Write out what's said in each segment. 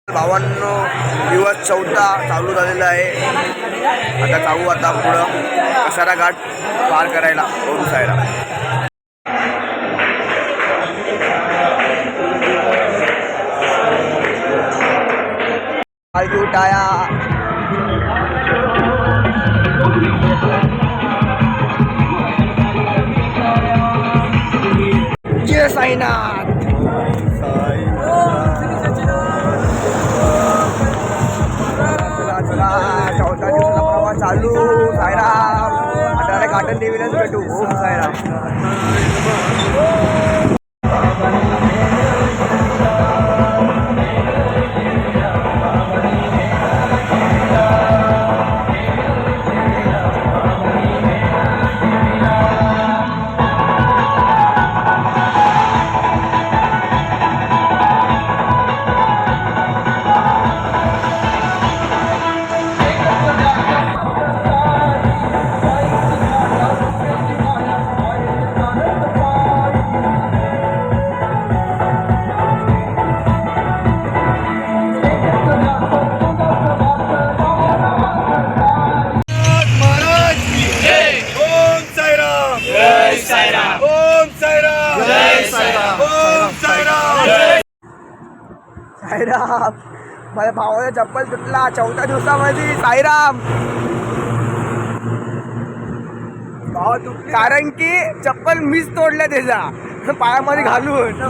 52 दिवस चौथा चालू झालेला आहे. आता जाऊ आता पुढं कसारा घाट पार करायला ओम साईराम. पालखी उठाया. जय साईनाथ. चौथा दिवसाचा प्रवास चालू. साईराम. आता घाटन देवीलाच भेटू. ओम साईराम. साईराम. माझ्या भावाचा चप्पल तुटला चौथ्या दिवसामध्ये. साईराम. भावा तुटली कारण की चप्पल मीच तोडल्या त्याच्या पायामध्ये घालून.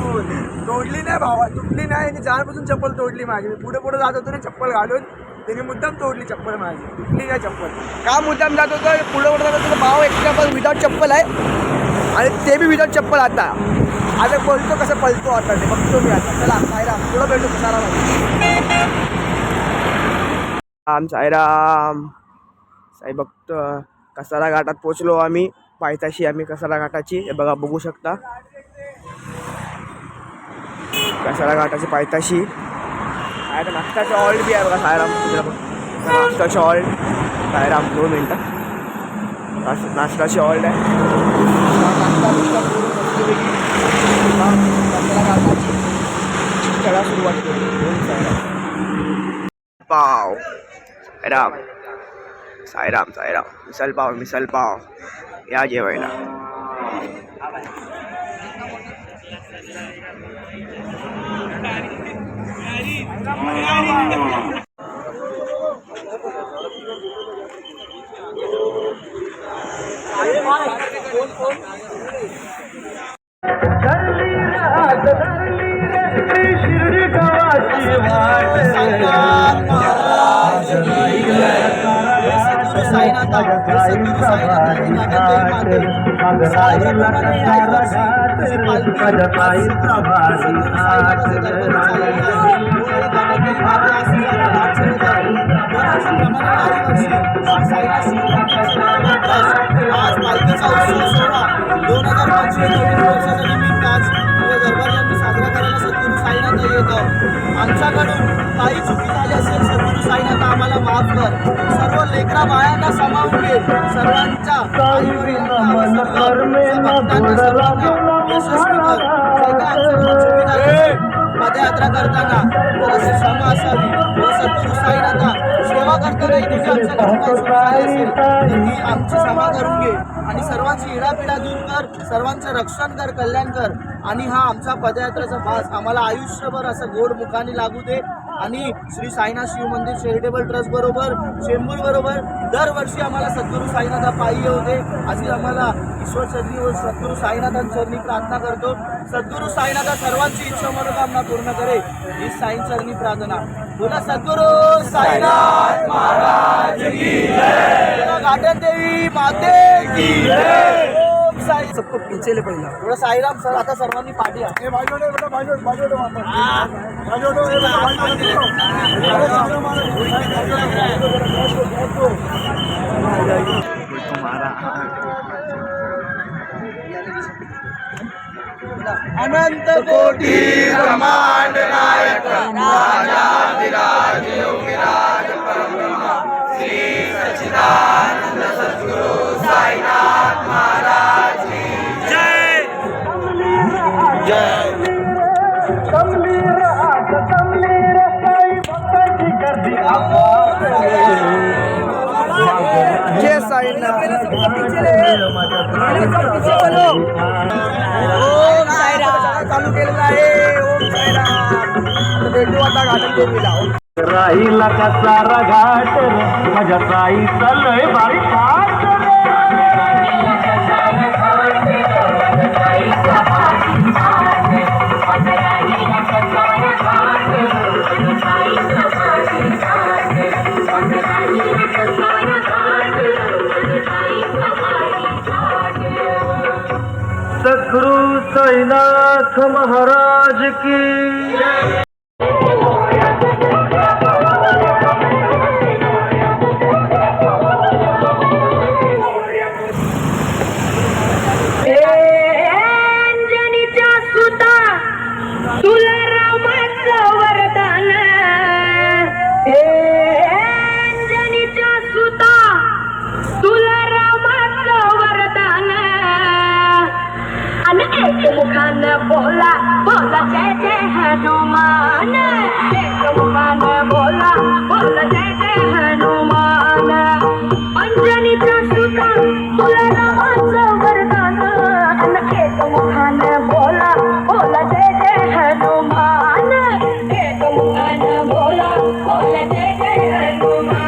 तोडली नाही भावा, तुटली नाही. आणि जाणपासून चप्पल तोडली माझी. मी पुढे पुढे जात होतो ना चप्पल घालून. त्याने मुद्दाम तोडली चप्पल माझी. तुटली नाही चप्पल. का मुद्दाम जात होतं पुढे पुढे जात होतं. भाव एकटा विदाउट चप्पल आहे आणि ते बी विदाउट चप्पल. आता बोलतो कसं पळतो आता ते बघतो मी. आता चला साईराम पुढं भेटू कसारा. राम साईराम. साई भक्त. कसारा घाटात पोचलो आम्ही. पायथ्याशी आम्ही कसारा घाटाची. हे बघा बघू शकता कसारा घाटाची पायथ्याशी. आता नाश्ताचे हॉल्ट बी आहे बघा साईराम. नाश्ताचे हॉल्ट साईराम. 2 मिनटं. नाश्ताची हॉल्ट आहे. चला सुरुवात करू. पाव साईराम. साईराम साईराम. मिसल पाव मिसल पाव या जेवायला. आमच्याकडून काही चुकी झाली असेल सद्गुरू साईनाथ आम्हाला माफ कर. सर्व लेकरा बायांना सामावून घे. सर्वांच्या पदयात्रा करताना अशी क्षमा असावी. व सद्गुरू साईनाथा सेवा करताना तुझी असेल तर ती आमची क्षमा करून घे. आणि सर्वांची इडापिडा दूर कर. सर्वांचं रक्षण कर, कल्याण कर. आणि हा आमचा पदयात्रेचा भास आम्हाला आयुष्यभर असं गोड मुखाने लागू दे. आणि श्री साईनाथ शिव मंदिर चॅरिटेबल ट्रस्ट बरोबर चेंबूर बरोबर दरवर्षी आम्हाला सद्गुरू साईनाथा पायी येऊ दे. अशी आम्हाला ईश्वर चरणी व सद्गुरू साईनाथांचरणी प्रार्थना करतो. सद्गुरू साईनाथा सर्वांची इच्छा मनोकामना पूर्ण करे ही साईं चरणी प्रार्थना. बोला सद्गुरू साईनाथ महाराज की जय. बोला घाटन देवी माते की जय. ओम साई. सबको पीछे ले पहिला थोडा साईराम सर. आता सर्वांनी पाठी या. अनंत कोटी ब्रह्मांड नायक राजाधिराज योगीराज परब्रह्म श्री सच्चिदानंद सद्गुरु साईनाथ महाराज की जय. जय. ओम साईराम चालू केलेला आहे. ओम साईराम. आता भेटू आता घाटन देवीला. राहिला कसा रघाट माझ्या साई चालय बारी पाठ सद्गुरु साईनाथ महाराज की अंजनीच्या सुता तुला रामाचं वरदान अंजनीच्या सुता तुला रामाचं वरदान आणि एक मुखानं बोला बोला जय जय हनुमान एक मुखानं बोला बोला जय जय हनुमान अंजनीच्या सुता तुला रामाचं वरदान आणि एक मुखानं बोला बोला जय जय हनुमान एक मुखानं बोला बोला जय जय हनुमान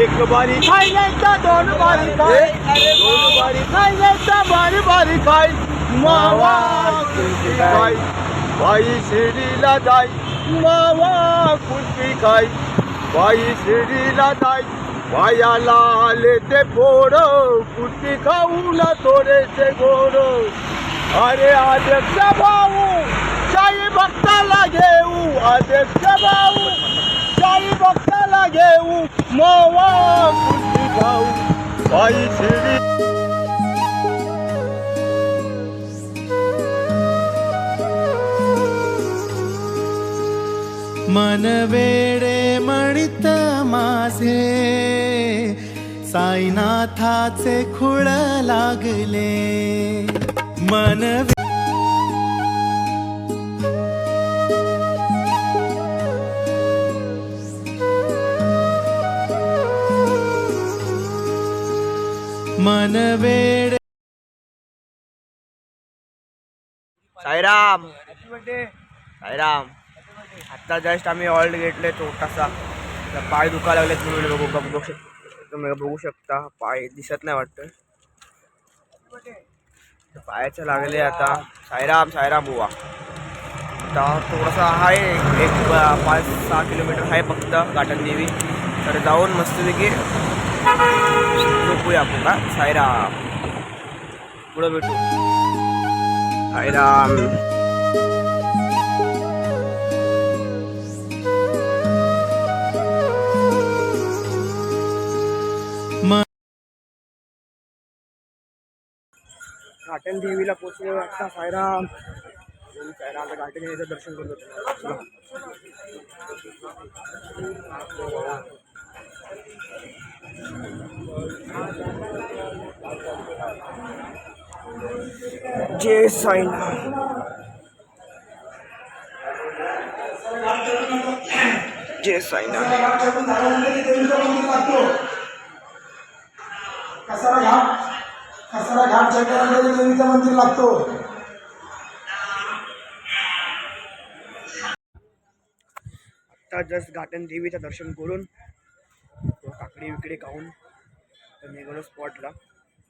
एक बारी खायचा दोन बारी खाय दोन बारी खायचा बारी बारी खाय मावा कुल्फी खाय बाई शिर्डीला जाय मावा कुल्फी खाय बाई शिर्डीला जाय वायाला आले ते पोर कुल्फी खाऊला थोडेसे गोर अरे अध्यक्ष भाऊ शाही भक्ताला घेऊ अध्यक्ष भाऊ शाही भक्ताला घेऊ मावा कुल्फी खाऊ बाई शिर्डी मन वेडे म्हणित माझे साईनाथाचे खुळ लागले मन मन वेडे साईराम साईराम. आता जस्ट आम्ही ऑल्ड घेतले छोटासा पाय दुखायला लागले. तुम्ही बघू शकता पाय दिसत नाही वाटतं पायाचं लागले आता. साईराम साईराम बुवा. आता थोडासा आहे एक 5-6 किलोमीटर आहे फक्त घाटन देवी. तर जाऊन मस्तपैकी झोपूया आपण का. साईराम पुढं भेटू. साईराम. घाटन देवीला पोचलो आता. साईराम साईराम. आता घाटन देवीचं दर्शन करतो. जय साईनाथ. जय साईनाथ. कसारा घाट चढल्यानंतर देवीचं मंदिर लागतो. आता जस्ट घाटन देवीचं दर्शन करून काकडी विकडे खाऊन तर निघालो स्पॉटला.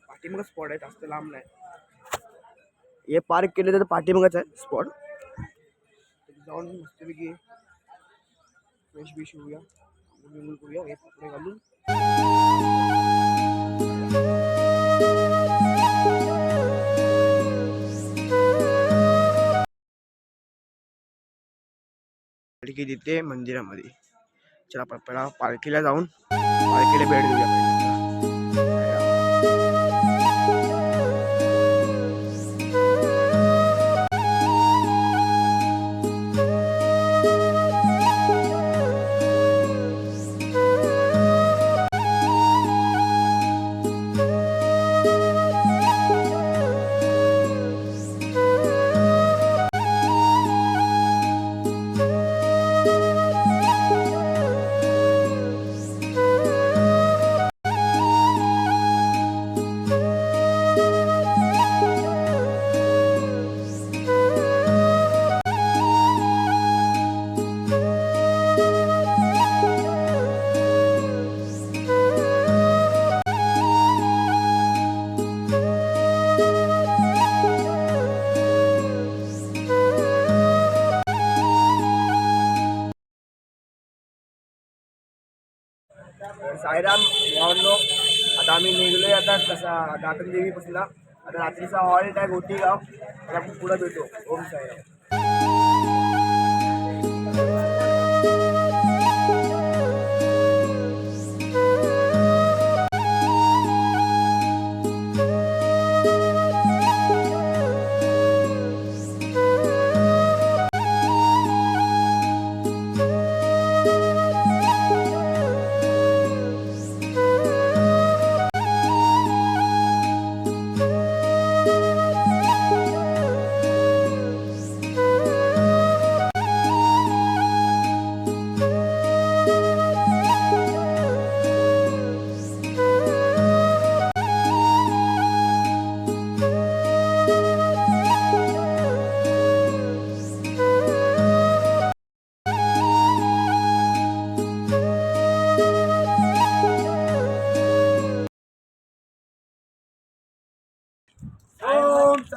पाठीमागं स्पॉट आहे, जास्त लांब नाही. हे पार्क केले तर पाठीमागच आहे स्पॉट. जाऊन मस्तपैकी फ्रेश बिश होऊया, करूया हे कपडे घालून. पालखी तिथे मंदिरामध्ये. चला आपण पहिला पालखीला जाऊन पालखीला भेट देऊया पहिले. साईराम भावांनो, आता आम्ही निघलोय आता दातन देवी बसला. आता रात्रीचा हॉल्ट आहे गोटीगाव. आता आपण पुढे भेटू. ओम साईराम.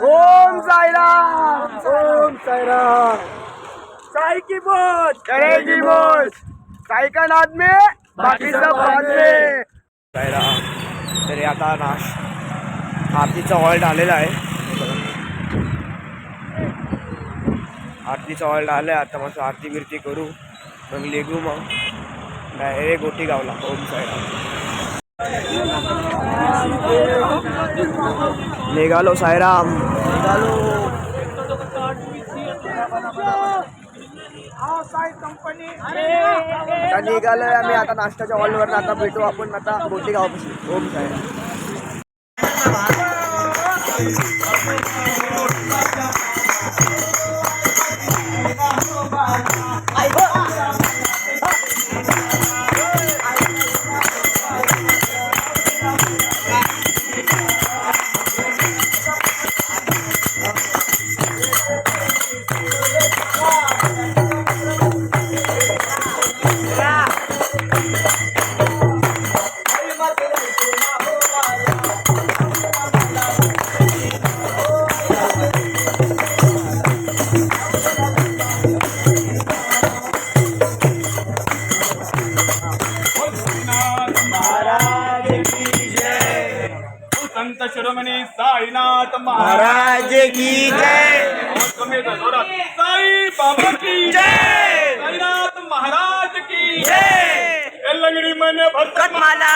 ओम साईराम. ओम साईराम. साई की बोल करेगी बोल. साई का नाद में बाकी सब बाद में. साईराम. तरी आता आरतीचा हॉल्ट आलेला आहे. आरतीचा हॉल्ट आला आहे. आता मस्त आरती बिरती करू मग निघू. मग डायरेक्ट गोटीगावला. ओम साईराम. निघालो साईराम. आता निघालोय आम्ही. आता नाश्त्याच्या हॉलवर आता भेटू आपण आता गोटीगावापासून. ओम साईराम. संत शिरोमणी साईनाथ महाराज की जय. साई बाबा की जय. साईनाथ महाराज की जय. लंगडी मन भरकट मला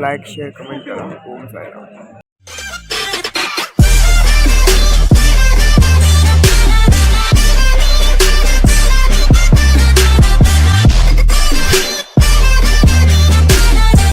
लाईक शेअर कमेंट करा. ओम साईराम.